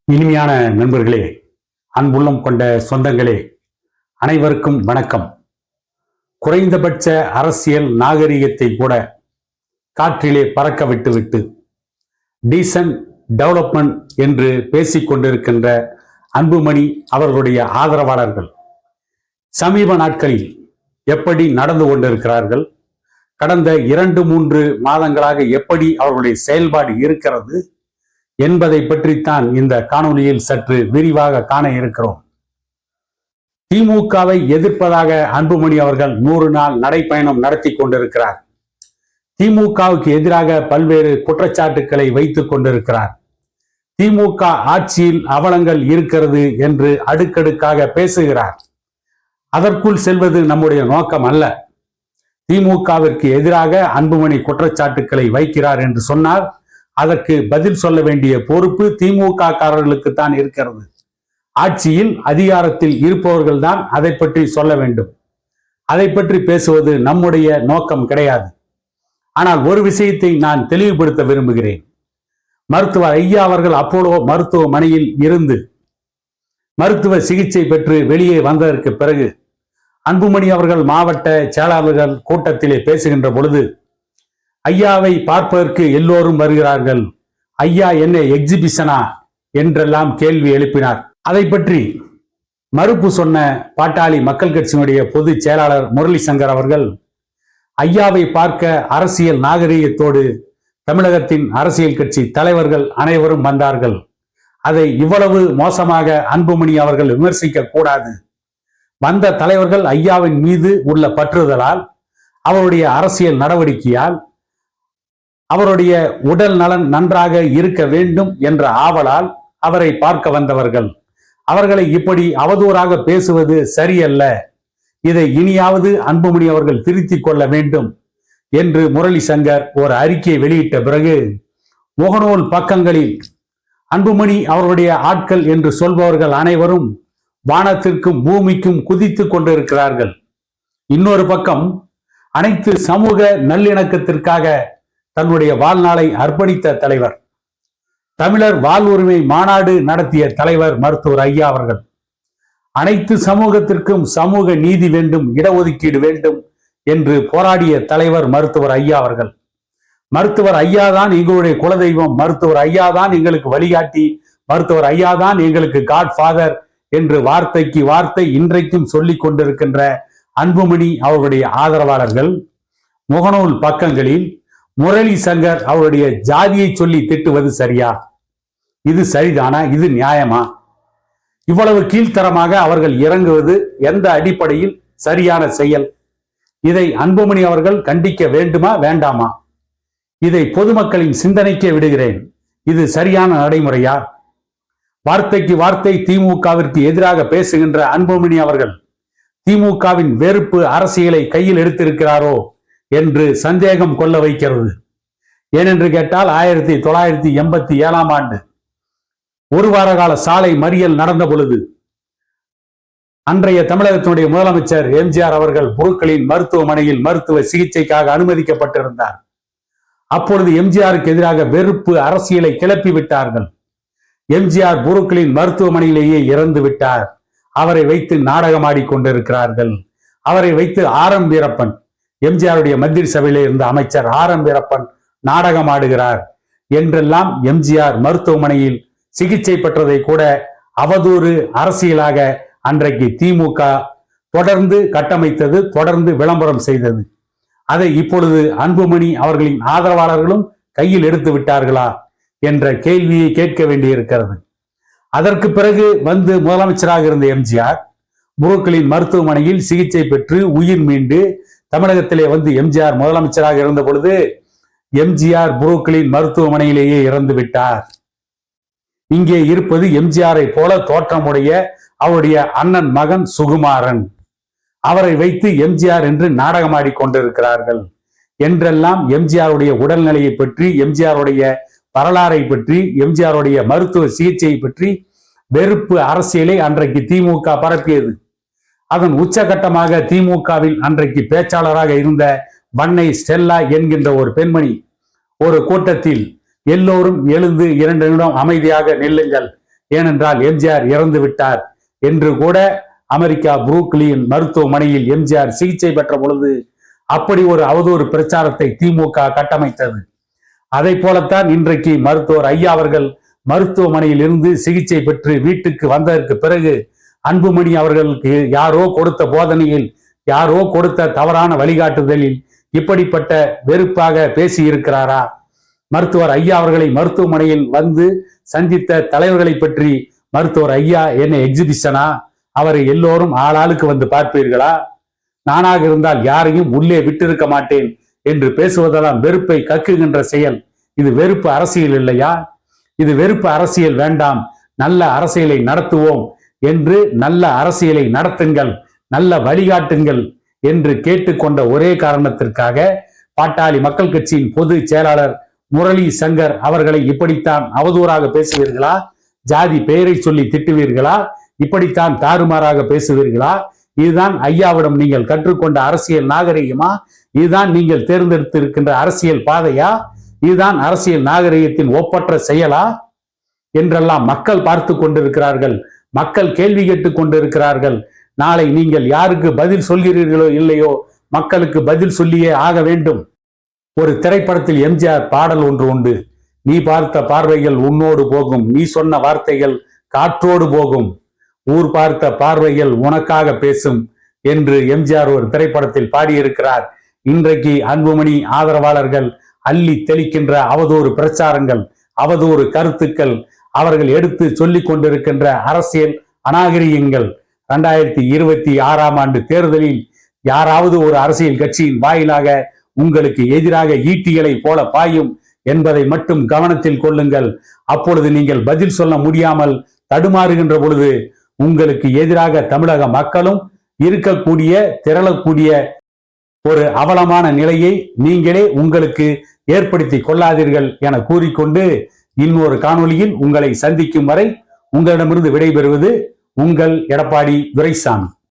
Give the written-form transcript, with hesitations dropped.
இனிமையான நண்பர்களே, அன்புள்ளம் கொண்ட சொந்தங்களே, அனைவருக்கும் வணக்கம். குறைந்தபட்ச அரசியல் நாகரிகத்தை கூட காற்றிலே பறக்க விட்டுவிட்டு டீசன்ட் டெவலப்மெண்ட் என்று பேசிக் கொண்டிருக்கின்ற அன்புமணி அவர்களுடைய ஆதரவாளர்கள் சமீப நாட்களில் எப்படி நடந்து கொண்டிருக்கிறார்கள், கடந்த 2-3 மாதங்களாக எப்படி அவர்களுடைய செயல்பாடு இருக்கிறது என்பதை பற்றித்தான் இந்த காணொலியில் சற்று விரிவாக காண இருக்கிறோம். திமுகவை எதிர்ப்பதாக அன்புமணி அவர்கள் 100 நாள் நடைப்பயணம் நடத்தி கொண்டிருக்கிறார். திமுகவுக்கு எதிராக பல்வேறு குற்றச்சாட்டுக்களை வைத்துக் கொண்டிருக்கிறார். திமுக ஆட்சியில் அவலங்கள் இருக்கிறது என்று அடுக்கடுக்காக பேசுகிறார். அதற்குள் செல்வது நம்முடைய நோக்கம் அல்ல. திமுகவிற்கு எதிராக அன்புமணி குற்றச்சாட்டுக்களை வைக்கிறார் என்று சொன்னால் அதற்கு பதில் சொல்ல வேண்டிய பொறுப்பு திமுக காரர்களுக்கு தான் இருக்கிறது. ஆட்சியில் அதிகாரத்தில் இருப்பவர்கள் தான் அதை பற்றி சொல்ல வேண்டும். அதை பற்றி பேசுவது நம்முடைய நோக்கம் கிடையாது. ஆனால் ஒரு விஷயத்தை நான் தெளிவுபடுத்த விரும்புகிறேன். மருத்துவர் ஐயா அவர்கள் அப்போலோ மருத்துவமனையில் இருந்து மருத்துவ சிகிச்சை பெற்று வெளியே வந்ததற்கு பிறகு அன்புமணி அவர்கள் மாவட்ட செயலாளர்கள் கூட்டத்திலே பேசுகின்ற பொழுது, ஐயாவை பார்ப்பதற்கு எல்லோரும் வருகிறார்கள், ஐயா என்ன எக்ஸிபிஷனா என்றெல்லாம் கேள்வி எழுப்பினார். அதை பற்றி மறுப்பு சொன்ன பாட்டாளி மக்கள் கட்சியினுடைய பொதுச் செயலாளர் முரளி சங்கர் அவர்கள், ஐயாவை பார்க்க அரசியல் நாகரிகத்தோடு தமிழகத்தின் அரசியல் கட்சி தலைவர்கள் அனைவரும் வந்தார்கள். அதை இவ்வளவு மோசமாக அன்புமணி அவர்கள் விமர்சிக்க கூடாது. வந்த தலைவர்கள் ஐயாவின் மீது உள்ள பற்றுதலால், அவருடைய அரசியல் நடவடிக்கையால், அவருடைய உடல் நலன் நன்றாக இருக்க வேண்டும் என்ற ஆவலால் அவரை பார்க்க வந்தவர்கள். அவர்களை இப்படி அவதூறாக பேசுவது சரியல்ல. இதை இனியாவது அன்புமணி அவர்கள் திருத்திக் கொள்ள வேண்டும் என்று முரளி சங்கர் ஒரு அறிக்கையை வெளியிட்ட பிறகு முகநூல் பக்கங்களில் அன்புமணி அவருடைய ஆட்கள் என்று சொல்பவர்கள் அனைவரும் வானத்திற்கும் பூமிக்கும் குதித்து கொண்டிருக்கிறார்கள். இன்னொரு பக்கம் அனைத்து சமூக நல்லிணக்கத்திற்காக தன்னுடைய வாழ்நாளை அர்ப்பணித்த தலைவர், தமிழர் வாழ்வுரிமை மாநாடு நடத்திய தலைவர் மருத்துவர் ஐயா அவர்கள், அனைத்து சமூகத்திற்கும் சமூக நீதி வேண்டும், இடஒதுக்கீடு வேண்டும் என்று போராடிய தலைவர் மருத்துவர் ஐயா அவர்கள். மருத்துவர் ஐயா தான் எங்களுடைய குலதெய்வம், மருத்துவர் ஐயா தான் எங்களுக்கு வழிகாட்டி, மருத்துவர் ஐயா தான் எங்களுக்கு காட்ஃபாதர் என்று வார்த்தைக்கு வார்த்தை இன்றைக்கும் சொல்லிக் கொண்டிருக்கின்ற அன்புமணி அவருடைய ஆதரவாளர்கள் முகநூல் பக்கங்களில் முரளி சங்கர் அவருடைய ஜாதியை சொல்லி திட்டுவது சரியா? இது சரிதானா? இது நியாயமா? இவ்வளவு கீழ்த்தரமாக அவர்கள் இறங்குவது எந்த அடிப்படையில் சரியான செயல்? இதை அன்புமணி அவர்கள் கண்டிக்க வேண்டுமா வேண்டாமா? இதை பொதுமக்களின் சிந்தனைக்கே விடுகிறேன். இது சரியான நடைமுறையா? வார்த்தைக்கு வார்த்தை திமுகவிற்கு எதிராக பேசுகின்ற அன்புமணி அவர்கள் திமுகவின் வெறுப்பு அரசியலை கையில் எடுத்திருக்கிறாரோ என்று சந்தேகம் கொள்ள வைக்கிறது. ஏனென்று கேட்டால் 1987 ஆண்டு ஒரு வார கால சாலை மறியல் நடந்த பொழுது அன்றைய தமிழகத்தினுடைய முதலமைச்சர் எம்ஜிஆர் அவர்கள் புருக்களின் மருத்துவமனையில் மருத்துவ சிகிச்சைக்காக அனுமதிக்கப்பட்டிருந்தார். அப்பொழுது எம்ஜிஆருக்கு எதிராக வெறுப்பு அரசியலை கிளப்பி விட்டார்கள். எம்ஜிஆர் புருக்களின் மருத்துவமனையிலேயே இறந்து விட்டார். அவரை வைத்து நாடகமாடி கொண்டிருக்கிறார்கள். அவரை வைத்து ஆரம் வீரப்பன், எம்ஜிஆருடைய மந்திரி சபையிலே இருந்த அமைச்சர் ஆரம் வீரப்பன் நாடகம் ஆடுகிறார் என்றெல்லாம் எம்ஜிஆர் மருத்துவமனையில் சிகிச்சை பெற்றதை கூட அவதூறு அரசியலாக அன்றைக்கு திமுக தொடர்ந்து கட்டமைத்தது, தொடர்ந்து விளம்பரம் செய்தது. அதை இப்பொழுது அன்புமணி அவர்களின் ஆதரவாளர்களும் கையில் எடுத்து விட்டார்களா என்ற கேள்வியை கேட்க வேண்டியிருக்கிறது. அதற்கு பிறகு வந்து முதலமைச்சராக இருந்த எம்ஜிஆர் புருக்களின் மருத்துவமனையில் சிகிச்சை பெற்று உயிர் மீண்டு தமிழகத்திலே வந்து எம்ஜிஆர் முதலமைச்சராக இருந்த பொழுது எம்ஜிஆர் புருக்களின் மருத்துவமனையிலேயே இறந்து விட்டார். இங்கே இருப்பது எம்ஜிஆரை போல தோற்றமுடைய அவருடைய அண்ணன் மகன் சுகுமாரன். அவரை வைத்து எம்ஜிஆர் என்று நாடகமாடி கொண்டிருக்கிறார்கள் என்றெல்லாம் எம்ஜிஆருடைய உடல்நிலையை பற்றி, எம்ஜிஆருடைய வரலாறை பற்றி, எம்ஜிஆருடைய மருத்துவ சிகிச்சையை பற்றி வெறுப்பு அரசியலை அன்றைக்கு திமுக பரப்பியது. அதன் உச்சகட்டமாக திமுகவில் அன்றைக்கு பேச்சாளராக இருந்த வன்னை ஸ்டெல்லா என்கின்ற ஒரு பெண்மணி ஒரு கூட்டத்தில் எல்லோரும் எழுந்து 2 நிமிடம் அமைதியாக நில்லுங்கள் ஏனென்றால் எம்ஜிஆர் இறந்து விட்டார் என்று கூட அமெரிக்கா புரூக்ளின் மருத்துவமனையில் எம்ஜிஆர் சிகிச்சை பெற்ற பொழுது அப்படி ஒரு அவதூறு பிரச்சாரத்தை திமுக கட்டமைத்தது. அதை போலத்தான் இன்றைக்கு மருத்துவர் ஐயா அவர்கள் மருத்துவமனையில் இருந்து சிகிச்சை பெற்று வீட்டுக்கு வந்ததற்கு பிறகு அன்புமணி அவர்களுக்கு யாரோ கொடுத்த போதனையில், யாரோ கொடுத்த தவறான வழிகாட்டுதலில் இப்படிப்பட்ட வெறுப்பாக பேசி இருக்கிறாரா? மருத்துவர் ஐயா அவர்களை மருத்துவமனையில் வந்து சந்தித்த தலைவர்களை பற்றி மருத்துவர் ஐயா என்ன எக்ஸிபிஷனா? அவரை எல்லோரும் ஆளாளுக்கு வந்து பார்ப்பீர்களா? நானாக இருந்தால் யாரையும் உள்ளே விட்டிருக்க மாட்டேன் என்று பேசுவதெல்லாம் வெறுப்பை கக்குகின்ற செயல். இது வெறுப்பு அரசியல் இல்லையா? இது வெறுப்பு அரசியல் வேண்டாம், நல்ல அரசியலை நடத்துவோம் என்று நல்ல அரசியலை நடத்துங்கள், நல்ல வழிகாட்டுங்கள் என்று கேட்டுக்கொண்ட ஒரே காரணத்திற்காக பாட்டாளி மக்கள் கட்சியின் பொதுச் செயலாளர் முரளி சங்கர் அவர்களை இப்படித்தான் அவதூறாக பேசுவீர்களா? ஜாதி பெயரை சொல்லி திட்டுவீர்களா? இப்படித்தான் தாறுமாறாக பேசுவீர்களா? இதுதான் ஐயாவிடம் நீங்கள் கற்றுக்கொண்ட அரசியல் நாகரிகமா? இதுதான் நீங்கள் தேர்ந்தெடுத்து இருக்கின்ற அரசியல் பாதையா? இதுதான் அரசியல் நாகரிகத்தின் ஒப்பற்ற செயலா என்றெல்லாம் மக்கள் பார்த்து கொண்டிருக்கிறார்கள். மக்கள் கேள்வி கேட்டுக் கொண்டிருக்கிறார்கள். நாளை நீங்கள் யாருக்கு பதில் சொல்கிறீர்களோ இல்லையோ, மக்களுக்கு பதில் சொல்லியே ஆக வேண்டும். ஒரு திரைப்படத்தில் எம்ஜிஆர் பாடல் ஒன்று உண்டு. நீ பார்த்த பார்வைகள் உன்னோடு போகும், நீ சொன்ன வார்த்தைகள் காற்றோடு போகும், ஊர் பார்த்த பார்வைகள் உனக்காக பேசும் என்று எம்ஜிஆர் ஒரு திரைப்படத்தில் பாடியிருக்கிறார். இன்றைக்கு அன்புமணி ஆதரவாளர்கள் அள்ளி தெளிக்கின்ற அவதூறு பிரச்சாரங்கள், அவதூறு கருத்துக்கள், அவர்கள் எடுத்து சொல்லிக் கொண்டிருக்கின்ற அரசியல் அநாகரிகங்கள் 2026 ஆண்டு தேர்தலில் யாராவது ஒரு அரசியல் கட்சியின் வாயிலாக உங்களுக்கு எதிராக ஈட்டிகளை போல பாயும் என்பதை மட்டும் கவனத்தில் கொள்ளுங்கள். அப்பொழுது நீங்கள் பதில் சொல்ல முடியாமல் தடுமாறுகின்ற பொழுது உங்களுக்கு எதிராக தமிழக மக்களும் இருக்கக்கூடிய திரளக்கூடிய ஒரு அவலமான நிலையை நீங்களே உங்களுக்கு ஏற்படுத்தி கொள்ளாதீர்கள் என கூறிக்கொண்டு இன்னொரு காணொளியில் உங்களை சந்திக்கும் வரை உங்களிடமிருந்து விடைபெறுவது உங்கள் எடப்பாடி துரைசாமி.